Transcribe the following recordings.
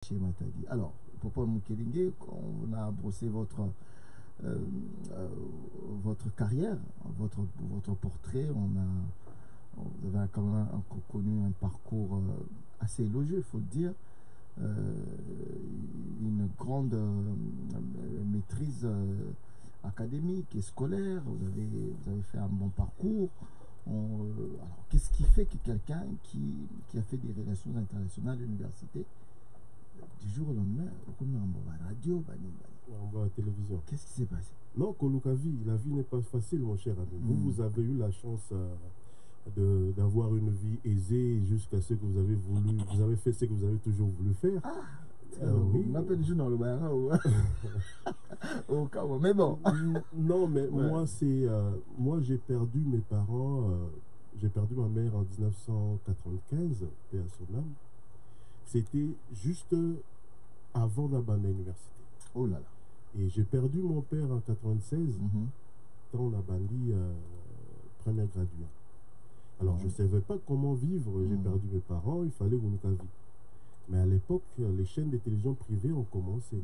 chez Matadi. Alors, Papa Mukelinge, on a brossé votre carrière, votre portrait. Vous avez quand même connu un parcours assez élogieux, il faut le dire. Une grande maîtrise académique et scolaire. Vous avez fait un bon parcours. Alors, qu'est-ce qui fait que quelqu'un qui a fait des relations internationales à l'université, du jour au lendemain, on va à la radio, on va à la télévision. Qu'est-ce qui s'est passé? Non, Kolukavi, la vie n'est pas facile, mon cher ami. Vous avez eu la chance d'avoir une vie aisée jusqu'à ce que vous avez voulu. Vous avez fait ce que vous avez toujours voulu faire. Oui. On appelle le dans le bain. Mais bon. Non, mais ouais. Moi, j'ai perdu mes parents. J'ai perdu ma mère en 1995, paix à son âme. C'était juste avant d'abandonner l'université. Oh là là. Et j'ai perdu mon père en 96, quand on a bandit première graduée. Alors, je ne savais pas comment vivre. J'ai perdu mes parents, il fallait une vie. Mais à l'époque, les chaînes de télévision privées ont commencé.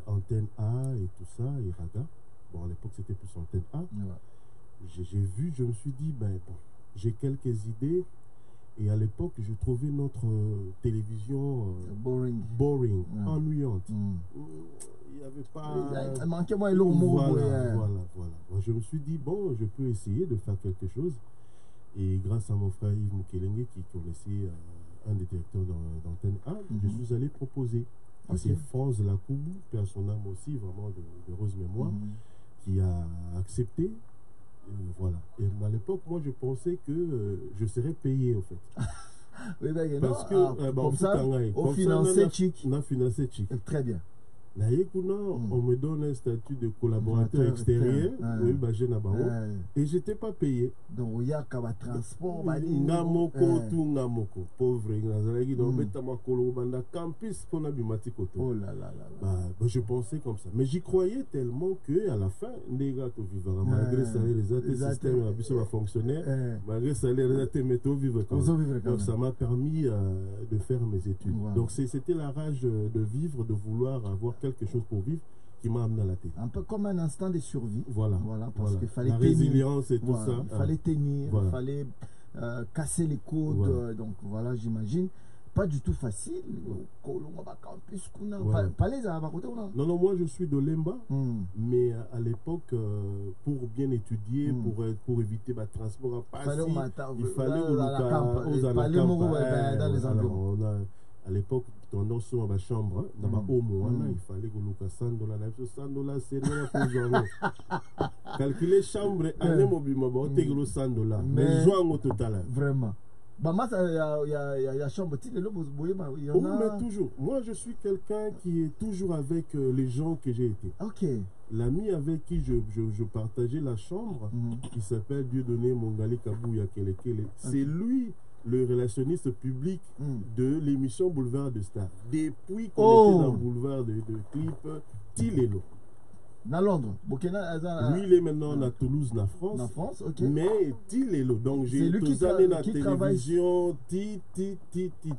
Antenne A et tout ça, et Raga. Bon, à l'époque, c'était plus Antenne A. J'ai vu, je me suis dit, j'ai quelques idées. Et à l'époque, je trouvais notre télévision boring, ennuyante. Il n'y avait pas... Il manquait moins l'humour. Voilà. Je me suis dit, bon, je peux essayer de faire quelque chose. Et grâce à mon frère Yves Mukelenge, qui connaissait un des directeurs d'Antenne A, je suis allé proposer. C'est France Lakoubou, qui a son âme aussi, vraiment de heureuse mémoire, qui a accepté. Voilà. Et à l'époque, moi, je pensais que je serais payé, au fait. Oui, parce que, comme ça, on finançait Chic. On a financé Chic. Très bien. On me donne un statut de collaborateur extérieur, et je n'étais pas payé. Donc, il y a un transport. Ngamoko, pauvre. Campus pour oh là là. Je pensais comme ça. Mais j'y croyais tellement qu'à la fin, malgré le salaire des systèmes à fonctionnaire, malgré le salaire des métaux vivre comme ça. Donc, ça m'a permis de faire mes études. Donc, c'était la rage de vivre, de vouloir avoir quelque chose pour vivre qui m'a amené à la tête. Un peu comme un instinct de survie. Voilà. Parce qu'il fallait la résilience et tout ça. Il fallait tenir, il fallait casser les codes. Donc voilà, j'imagine. Pas du tout facile. Non, moi je suis de Lemba, mais à l'époque, pour bien étudier, pour éviter le transport à passer, il fallait dans les environs. À l'époque, dans notre chambre, dans ma home, il fallait que $100, c'est rien pour jouer. Calculer chambre, année mobile, $100. Mais jouer au total. Vraiment. Il y a chambre, il y en a... mais toujours. Moi, je suis quelqu'un qui est toujours avec les gens que j'ai été. Ok. L'ami avec qui je partageais la chambre, il s'appelle Dieudonné Mongali Kabouya Kelekele. C'est lui le relationniste public de l'émission Boulevard de Stars. Depuis qu'on était dans le boulevard de clip Tilelo. Dans Londres, lui, il est maintenant à Toulouse, en France. En France, ok. Mais Tilelo. Donc, j'ai tous années dans la télévision,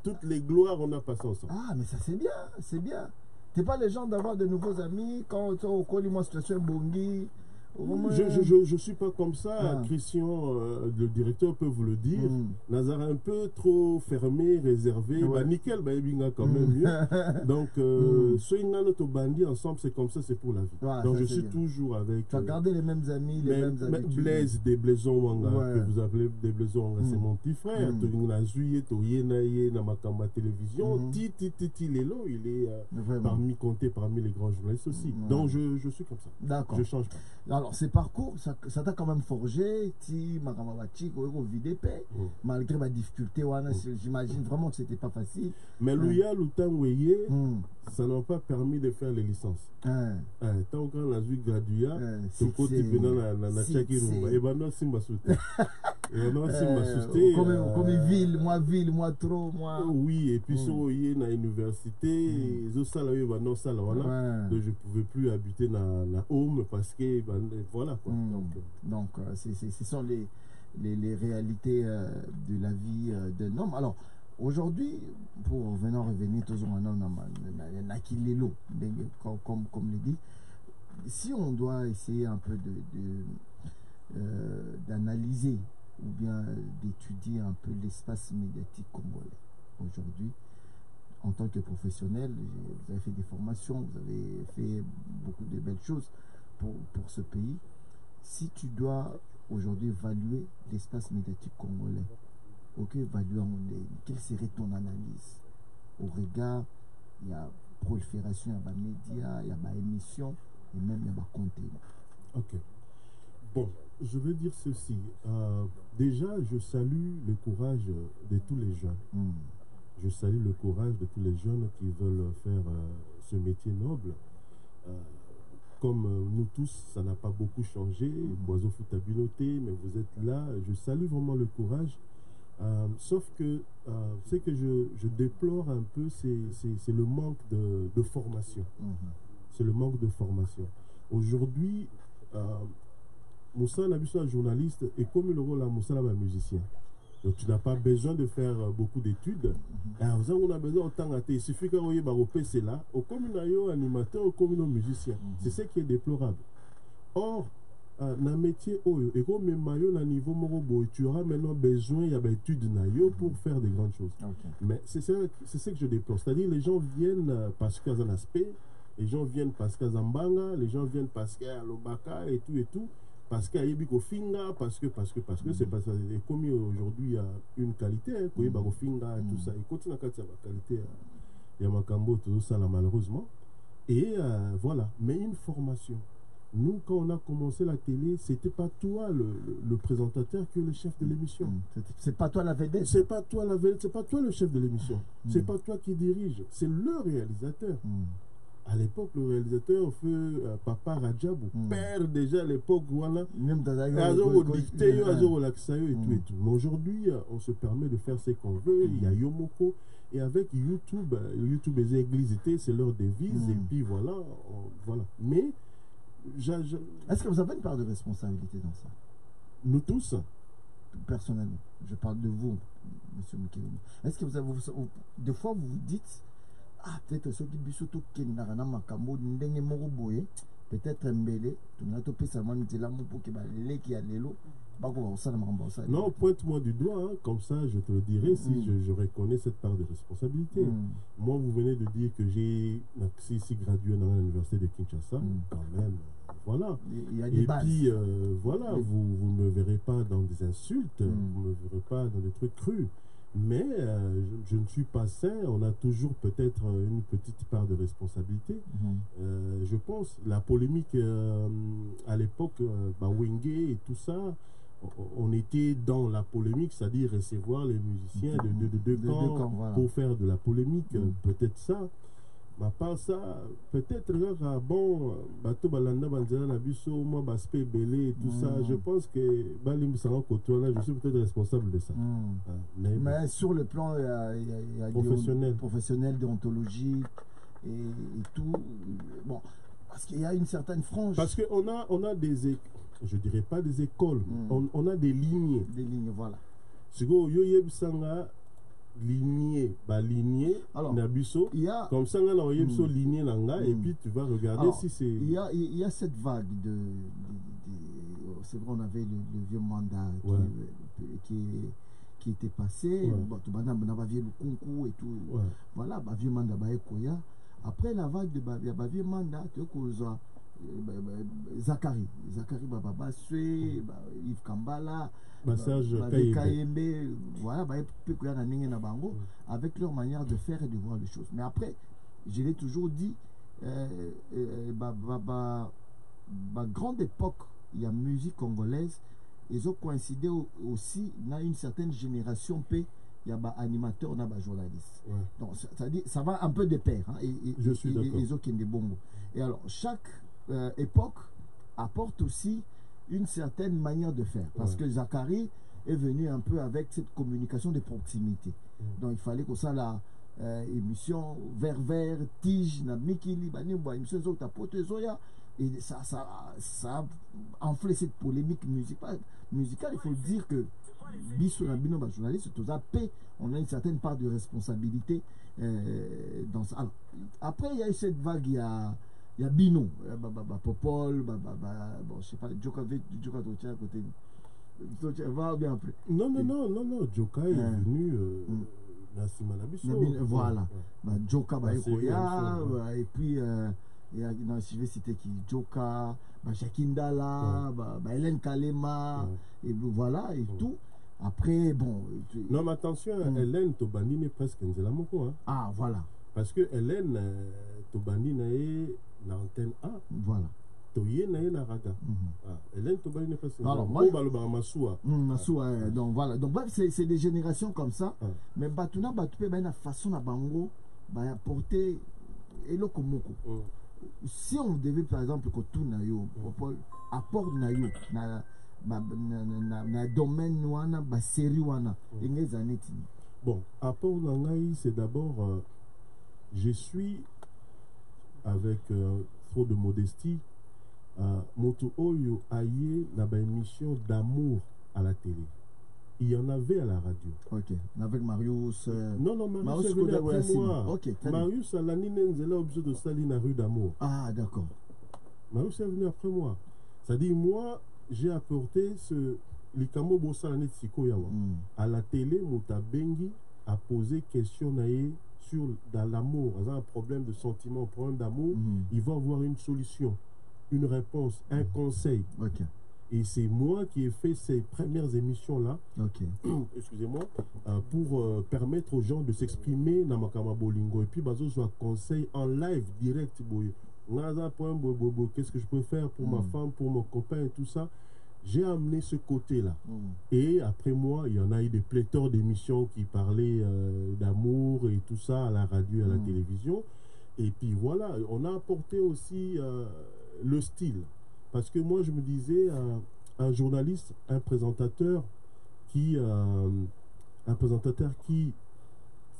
toutes les gloires, on a passé ensemble. Ah, mais ça, c'est bien, c'est bien. T'es pas les gens d'avoir de nouveaux amis quand on connaît moi situation Bongi. Je ne suis pas comme ça. Christian, le directeur, peut vous le dire. Nazar un peu trop fermé, réservé. Nickel, quand même mieux. Donc, ceux qui ont bandit ensemble, c'est comme ça, c'est pour la vie. Donc, je suis toujours avec. Tu as gardé les mêmes amis, les mêmes habitudes. Blaise des Blaisons Wanga, que vous appelez des Blaisons Wanga, c'est mon petit frère. Télévision. Lelo, il est compté parmi les grands journalistes aussi. Donc, je suis comme ça. D'accord. Je ne change pas. Alors, ces parcours, ça t'a quand même forgé, malgré ma difficulté, j'imagine vraiment que c'était pas facile. Mais l'ouya, l'outanouye, ça n'a pas permis de faire les licences. Tant qu'on a vu Graduya, ce côté na Chakirumba, et ben non, Simba Souté. Ville, moi trop, moi. Oui, et puis sur na université, donc je pouvais plus habiter na home parce que voilà quoi. Donc ce sont les réalités de la vie d'un homme. Alors Aujourd'hui, pour revenir toujours comme le dit, si on doit essayer un peu d'analyser ou bien d'étudier un peu l'espace médiatique congolais aujourd'hui, en tant que professionnel, vous avez fait des formations, vous avez fait beaucoup de belles choses pour ce pays. Si tu dois aujourd'hui évaluer l'espace médiatique congolais, quelle serait ton analyse au regard, il y a prolifération, il y a des médias, il y a des émissions et même il y a des contenus. Ok. Bon, je veux dire ceci. Déjà, je salue le courage de tous les jeunes. Je salue le courage de tous les jeunes qui veulent faire ce métier noble. Comme nous tous, ça n'a pas beaucoup changé. Boiseau Foutabinoté, mais vous êtes là. Je salue vraiment le courage. Sauf que ce que je déplore un peu, c'est le manque de formation. C'est le manque de formation. Aujourd'hui, Moussa Nabiso, journaliste, et comme le rôle à Moussa, un musicien. Donc tu n'as pas besoin de faire beaucoup d'études. On a besoin autant de il suffit qu'on y ait un PC là, au communaio animateur, au communaux musicien. C'est ce qui est déplorable. Or, dans le métier, et comme même à niveau morobo, tu auras maintenant besoin, il y a des études pour faire des grandes choses. Mais c'est ce que je déplore. C'est-à-dire les gens viennent parce qu'il y a un aspect, les gens viennent parce qu'il y a Zambanga, les gens viennent parce qu'il y a Lobaka et tout. Parce qu'il y a Yebiko Finga, parce que c'est parce que comme aujourd'hui il y a une qualité, Yebiko Finga et tout ça, il continue à avoir qualité, il y a Makambo, tout ça là malheureusement. Et voilà, mais une formation. Nous, quand on a commencé la télé, c'était pas toi le présentateur que le chef de l'émission. C'est pas toi la vedette. C'est pas toi la vedette, c'est pas toi le chef de l'émission. C'est pas toi qui dirige, c'est le réalisateur. À l'époque, le réalisateur feu Papa Radjabou, père déjà à l'époque, voilà. Mais aujourd'hui, on se permet de faire ce qu'on veut. Il y a Yomoko. Et avec YouTube, les églises, c'est leur devise. Et puis voilà. Voilà. Mais, est-ce que vous avez une part de responsabilité dans ça? Nous tous. Personnellement, je parle de vous, monsieur Mukele. Est-ce que des fois, vous vous dites, peut-être ceux qui bisoto kenarana makambo ndenge moko boye peut-être mbele tuna to pesa mwa nzela mo pour que ba leki ya lelo bako ba sala makambo ça. Non, pointe-moi du doigt, hein, comme ça je te le dirai si je reconnais cette part de responsabilité. Moi, vous venez de dire que j'ai ici gradué dans l'université de Kinshasa, quand même. Voilà. Il y a des bases. Puis voilà, vous ne me verrez pas dans des insultes, vous ne me verrez pas dans des trucs crus. Mais je ne suis pas sain, on a toujours peut-être une petite part de responsabilité. Je pense, la polémique à l'époque, Wenge et tout ça, on était dans la polémique, c'est-à-dire recevoir les musiciens de deux camps voilà. Pour faire de la polémique, peut-être ça. Mais pas ça, peut-être bon, bateau balanda banzela nabiso moi baspé belé et tout ça, je pense que balim sans côté là, je suis peut-être responsable de ça. Mais sur le plan il y a professionnel déontologique et tout, bon, parce qu'il y a une certaine frange. Parce qu'on a des je dirais pas des écoles, on a des lignes. Des lignes, voilà. C'est go yo yebsanga ligné nabiso comme ça on a ligné nanga et puis tu vas regarder si c'est il y a cette vague de c'est vrai, on avait le vieux mandat qui était passé tu vas le concours et tout voilà vieux mandat koya après la vague de vieux mandat tu vois Zachary Baba Yves Kambala Kayembe, voilà, avec leur manière de faire et de voir les choses. Mais après, je l'ai toujours dit, grande époque, il y a musique congolaise, ils ont coïncidé aussi dans une certaine génération il y a des animateurs, on a des journalistes. Donc, c'est-à-dire, ça va un peu de pair. Hein, je suis d'accord. Ils ont des bons mots. Et alors, chaque époque apporte aussi une certaine manière de faire. Parce que Zachary est venu un peu avec cette communication de proximité. Donc il fallait que ça, la émission vers tige, na mikili, émission et ça a enflé cette polémique musicale. Il faut dire que biso na bino ba journaliste toza paix, on a une certaine part de responsabilité dans ça. Alors, après il y a eu cette vague, il y a Bino, Popol, bon je sais pas, Joka Tocha à côté. Va bien après. Non, Joka est venu Nassima Nabiso. Voilà. Joka Bayokoya, et puis non, je vais citer qui, Joka, Jakindala, Hélène Kalema, et voilà, et tout. Après, bon. Non, mais attention, Hélène Tobani n'est presque Nzela Moko. Ah, voilà. Parce que Hélène Tobani n'est na antenne A. Voilà. Toye na na raga. Hélène Tobani n'est presque. Alors, moi. Massoua. Massoua, donc voilà. Donc, bref, c'est des générations comme ça. Mais Batuna, Batupé, ben, la façon à Bango, apporter. Et le Komoko. Si on devait, par exemple, que tout nayo, apport nayo, na domaine wana, ba série wana, bon, apport nangai, c'est d'abord, je suis avec trop de modestie, Moto Oyo aye na ba émission d'amour à la télé. Il y en avait à la radio. Ok. Avec Marius. Non, Marius est venu après moi. Ok. Marius a la Ninenzela objet de Saline à rue d'amour. Ah, d'accord. Marius est venu après moi. C'est-à-dire, moi, j'ai apporté ce. Likamo Bossalanet Sikoyawa. À la télé, Mouta Bengi a posé question sur dans l'amour. Il y a un problème de sentiment, un problème d'amour. Il va avoir une solution, une réponse, un conseil. Ok. Et c'est moi qui ai fait ces premières émissions-là, excusez-moi, pour permettre aux gens de s'exprimer dans Makama Bolingo. Et puis, bazo soit conseil en live, direct. Qu'est-ce que je peux faire pour ma femme, pour mon copain et tout ça. J'ai amené ce côté-là. Et après moi, il y en a eu des pléthores d'émissions qui parlaient d'amour et tout ça à la radio et à la télévision. Et puis voilà, on a apporté aussi le style. Parce que moi, je me disais, un journaliste, un présentateur qui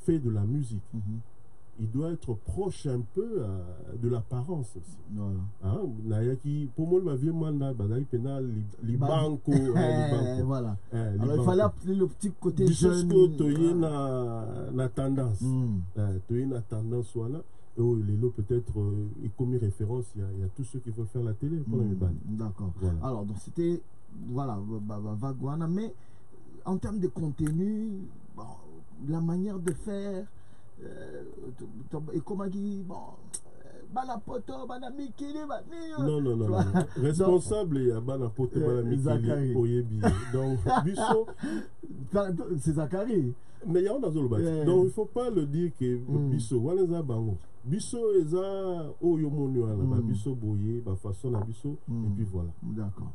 fait de la musique, il doit être proche un peu de l'apparence aussi. Voilà. Pour moi, ma vie, voilà. Alors, il fallait appeler le petit côté jeune. Na tendance. Na tendance, voilà. Les lots peut-être, et comme référence, il y a tous ceux qui veulent faire la télé pour les bannes. D'accord. Voilà. Alors, donc c'était, voilà, Vaguana, mais en termes de contenu, bon, la manière de faire, et comment dire, bon, non. Responsable, il y a Banapoto, Banamikili, Oyebi. Donc, Bisso. C'est Zachary. Mais il y a un autre. Donc, il ne faut pas le dire que Bisso, Wanaza Bango. Bisso, Eza, Oyomonu, Bisso, Boye, façon à Bisso, et puis voilà. D'accord.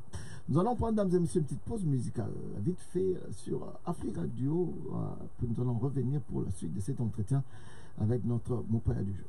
Nous allons prendre, mesdames et messieurs, une petite pause musicale, vite fait, sur Africa Radio. Puis nous allons revenir pour la suite de cet entretien avec notre Mopaya du jour.